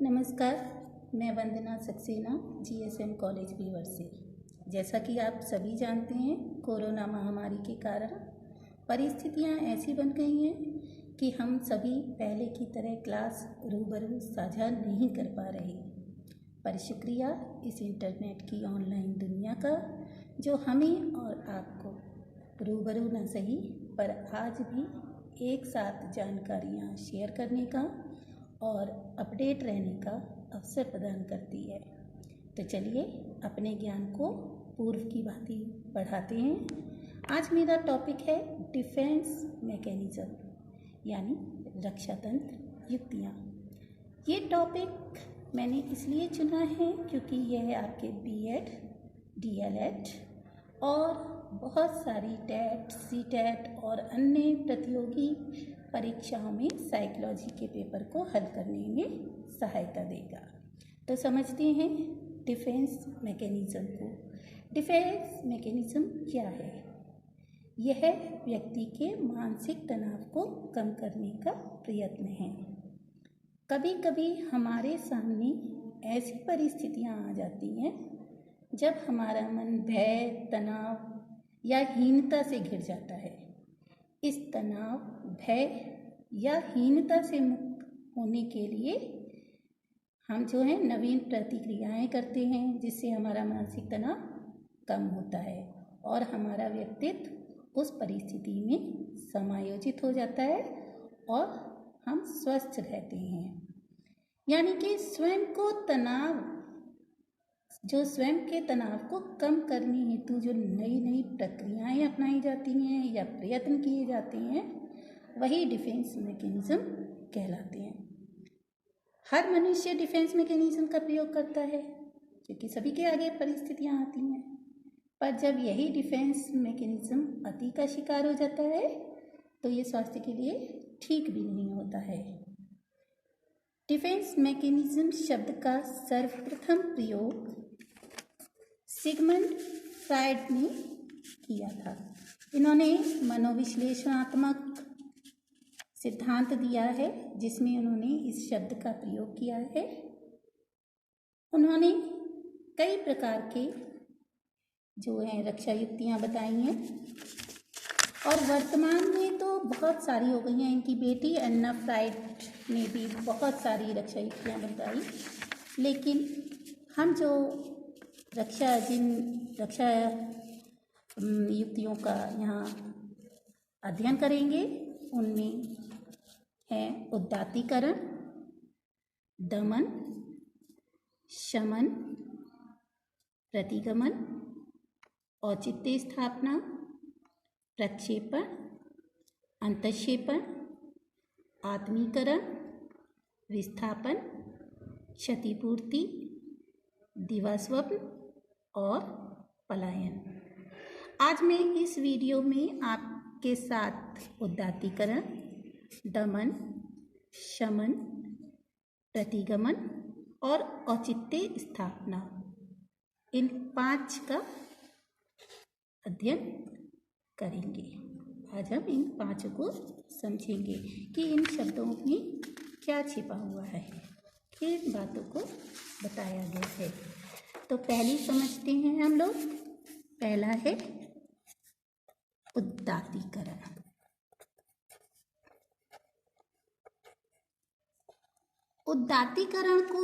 नमस्कार, मैं वंदना Saxena GSM college beaver से। जैसा कि आप सभी जानते हैं, कोरोना महामारी के कारण परिस्थितियां ऐसी बन गई हैं कि हम सभी पहले की तरह क्लास रूबरू साझा नहीं कर पा रहे। पर शुक्रिया इस इंटरनेट की ऑनलाइन दुनिया का, जो हमें और आपको रूबरू न सही पर आज भी एक साथ जानकारियाँ शेयर करने का और अपडेट रहने का अवसर प्रदान करती है। तो चलिए अपने ज्ञान को पूर्व की भांति बढ़ाते हैं। आज मेरा टॉपिक है डिफेंस मैकेनिज्म, यानी रक्षा तंत्र युक्तियाँ। ये टॉपिक मैंने इसलिए चुना है क्योंकि यह आपके बीएड, डीएलएड और बहुत सारी टेट, सीटेट और अन्य प्रतियोगी परीक्षाओं में साइकोलॉजी के पेपर को हल करने में सहायता देगा। तो समझते हैं डिफेंस मैकेनिज्म को। डिफेंस मैकेनिज्म क्या है? यह व्यक्ति के मानसिक तनाव को कम करने का प्रयत्न है। कभी कभी हमारे सामने ऐसी परिस्थितियां आ जाती हैं जब हमारा मन भय, तनाव या हीनता से घिर जाता है। इस तनाव, भय या हीनता से मुक्त होने के लिए हम नवीन प्रतिक्रियाएं करते हैं, जिससे हमारा मानसिक तनाव कम होता है और हमारा व्यक्तित्व उस परिस्थिति में समायोजित हो जाता है और हम स्वस्थ रहते हैं। यानी कि स्वयं के तनाव को कम करने हेतु जो नई नई प्रक्रियाएं अपनाई जाती हैं या प्रयत्न किए जाते हैं, वही डिफेंस मैकेनिज्म कहलाते हैं। हर मनुष्य डिफेंस मैकेनिज्म का प्रयोग करता है क्योंकि सभी के आगे परिस्थितियां आती हैं। पर जब यही डिफेंस मैकेनिज्म अति का शिकार हो जाता है तो ये स्वास्थ्य के लिए ठीक भी नहीं होता है। डिफेंस मैकेनिज्म शब्द का सर्वप्रथम प्रयोग सिगमंड फ्रायड ने किया था। इन्होंने मनोविश्लेषणात्मक सिद्धांत दिया है जिसमें उन्होंने इस शब्द का प्रयोग किया है। उन्होंने कई प्रकार के रक्षा युक्तियाँ बताई हैं और वर्तमान में तो बहुत सारी हो गई हैं। इनकी बेटी अन्ना फ्रायड ने भी बहुत सारी रक्षा युक्तियाँ बताई, लेकिन हम जो रक्षा युक्तियों का यहाँ अध्ययन करेंगे उनमें है उदात्तीकरण, दमन, शमन, प्रतिगमन, औचित्य स्थापना, प्रक्षेपण, अंतःक्षेपण, आत्मीकरण, विस्थापन, क्षतिपूर्ति, दिवास्वप्न और पलायन। आज मैं इस वीडियो में आपके साथ उदात्तीकरण, दमन, शमन, प्रतिगमन और औचित्य स्थापना, इन 5 का अध्ययन करेंगे। आज हम इन 5 को समझेंगे कि इन शब्दों में क्या छिपा हुआ है, किन बातों को बताया गया है। तो पहली समझते हैं हम लोग। पहला है उदात्तीकरण। उदात्तीकरण को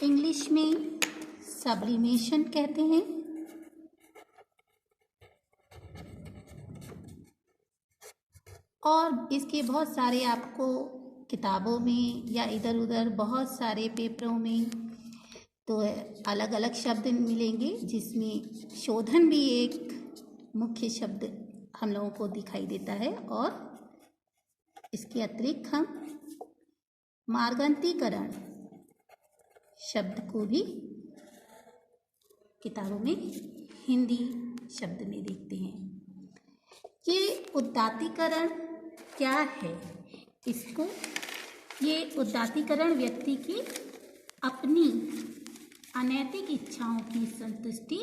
इंग्लिश में सब्लिमेशन कहते हैं। और इसके बहुत सारे आपको किताबों में या इधर उधर बहुत सारे पेपरों में तो अलग अलग शब्द मिलेंगे, जिसमें शोधन भी एक मुख्य शब्द हम लोगों को दिखाई देता है। और इसके अतिरिक्त हम मार्गान्तीकरण शब्द को भी किताबों में हिंदी शब्द में देखते हैं। ये उदात्तीकरण क्या है? ये उदात्तीकरण व्यक्ति की अपनी अनैतिक इच्छाओं की संतुष्टि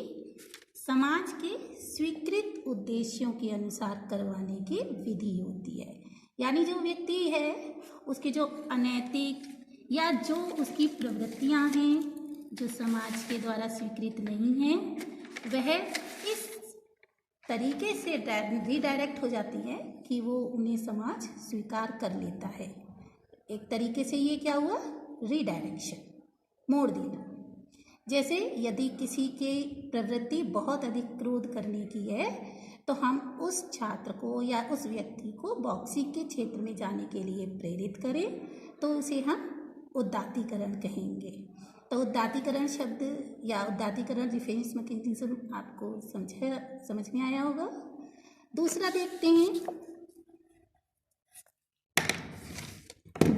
समाज के स्वीकृत उद्देश्यों के अनुसार करवाने की विधि होती है। यानी जो व्यक्ति है उसके जो अनैतिक या जो उसकी प्रवृत्तियां हैं जो समाज के द्वारा स्वीकृत नहीं हैं, वह इस तरीके से रीडायरेक्ट हो जाती है कि वो उन्हें समाज स्वीकार कर लेता है। एक तरीके से ये क्या हुआ, रीडायरेक्शन, मोड़ देना। जैसे यदि किसी की प्रवृत्ति बहुत अधिक क्रोध करने की है तो हम उस छात्र को या उस व्यक्ति को बॉक्सिंग के क्षेत्र में जाने के लिए प्रेरित करें तो उसे हम उदात्तीकरण कहेंगे। तो उदात्तीकरण शब्द या उदात्तीकरण डिफेंस मैकेनिज्म आपको समझ में आया होगा। दूसरा देखते हैं,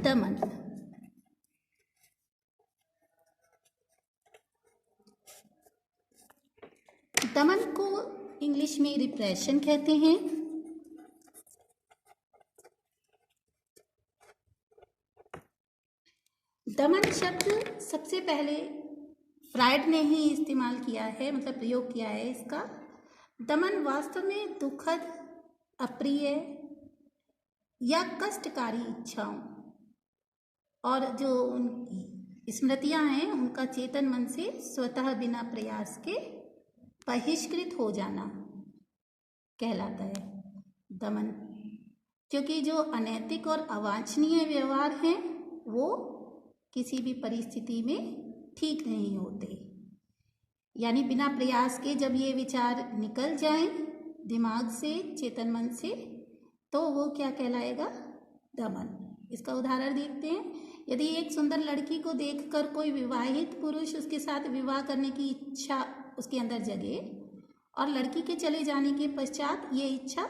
दमन। दमन को इंग्लिश में रिप्रेशन कहते हैं। दमन शब्द सबसे पहले फ्रायड ने ही इस्तेमाल किया है, मतलब प्रयोग किया है इसका। दमन वास्तव में दुखद, अप्रिय या कष्टकारी इच्छाओं और जो उनकी स्मृतियां हैं उनका चेतन मन से स्वतः बिना प्रयास के बहिष्कृत हो जाना कहलाता है दमन। क्योंकि जो अनैतिक और अवांछनीय व्यवहार हैं वो किसी भी परिस्थिति में ठीक नहीं होते। यानी बिना प्रयास के जब ये विचार निकल जाएं दिमाग से, चेतन मन से, तो वो क्या कहलाएगा, दमन। इसका उदाहरण देखते हैं। यदि एक सुंदर लड़की को देखकर कोई विवाहित पुरुष उसके साथ विवाह करने की इच्छा उसके अंदर जगे और लड़की के चले जाने के पश्चात ये इच्छा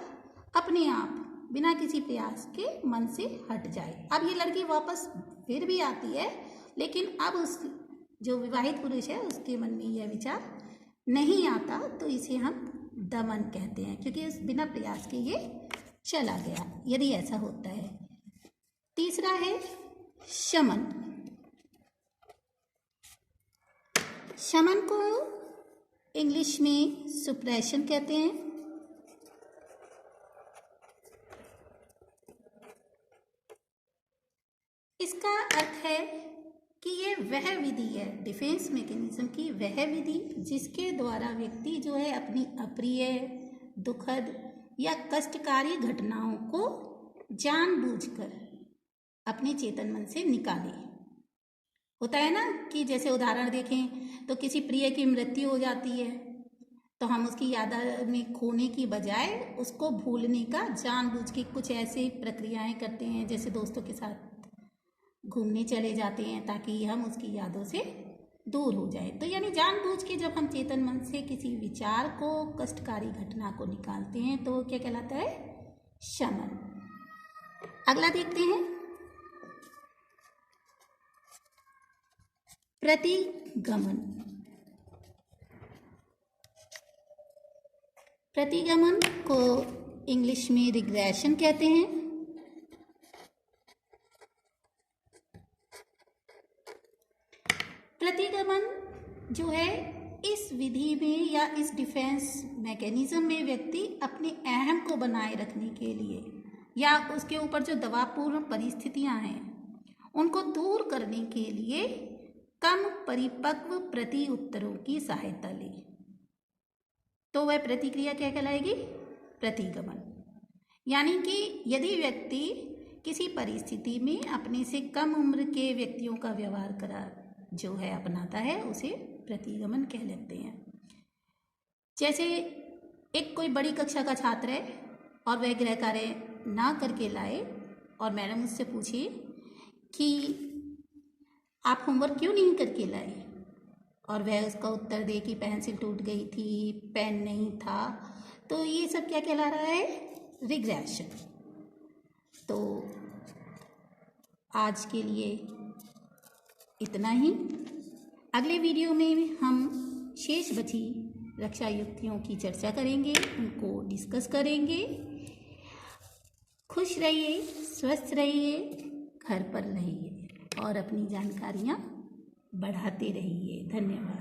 अपने आप बिना किसी प्रयास के मन से हट जाए। अब ये लड़की वापस फिर भी आती है, लेकिन अब उस जो विवाहित पुरुष है उसके मन में यह विचार नहीं आता, तो इसे हम दमन कहते हैं, क्योंकि उस बिना प्रयास के ये चला गया, यदि ऐसा होता है। तीसरा है शमन। शमन को इंग्लिश में सुप्रेशन कहते हैं। इसका अर्थ है कि ये वह विधि है, डिफेंस मैकेनिज्म की वह विधि जिसके द्वारा व्यक्ति जो है अपनी अप्रिय, दुखद या कष्टकारी घटनाओं को जानबूझकर अपने चेतन मन से निकाले। होता है ना कि जैसे उदाहरण देखें तो किसी प्रिय की मृत्यु हो जाती है तो हम उसकी याद में खोने की बजाय उसको भूलने का जानबूझ के कुछ ऐसे प्रक्रियाएं करते हैं, जैसे दोस्तों के साथ घूमने चले जाते हैं ताकि हम उसकी यादों से दूर हो जाए। तो यानी जानबूझ के जब हम चेतन मन से किसी विचार को, कष्टकारी घटना को निकालते हैं तो क्या कहलाता है, शमन। अगला देखते हैं, प्रतिगमन। प्रतिगमन को इंग्लिश में रिग्रेशन कहते हैं। प्रतिगमन जो है इस विधि में या इस डिफेंस मैकेनिज्म में व्यक्ति अपने अहम को बनाए रखने के लिए या उसके ऊपर जो दबावपूर्ण परिस्थितियां हैं उनको दूर करने के लिए कम परिपक्व प्रति उत्तरों की सहायता ले, तो वह प्रतिक्रिया क्या कहलाएगी, प्रतिगमन। यानी कि यदि व्यक्ति किसी परिस्थिति में अपने से कम उम्र के व्यक्तियों का व्यवहार करा जो है अपनाता है उसे प्रतिगमन कह लेते हैं। जैसे एक कोई बड़ी कक्षा का छात्र है और वह गृह कार्य ना करके लाए और मैडम उससे पूछे कि आप होमवर्क क्यों नहीं करके लाए, और वह उसका उत्तर दे कि पेंसिल टूट गई थी, पेन नहीं था, तो ये सब क्या कहला रहा है, रिग्रेशन। तो आज के लिए इतना ही। अगले वीडियो में हम शेष बची रक्षा युक्तियों की चर्चा करेंगे, उनको डिस्कस करेंगे। खुश रहिए, स्वस्थ रहिए, घर पर रहिए और अपनी जानकारियाँ बढ़ाते रहिए। धन्यवाद।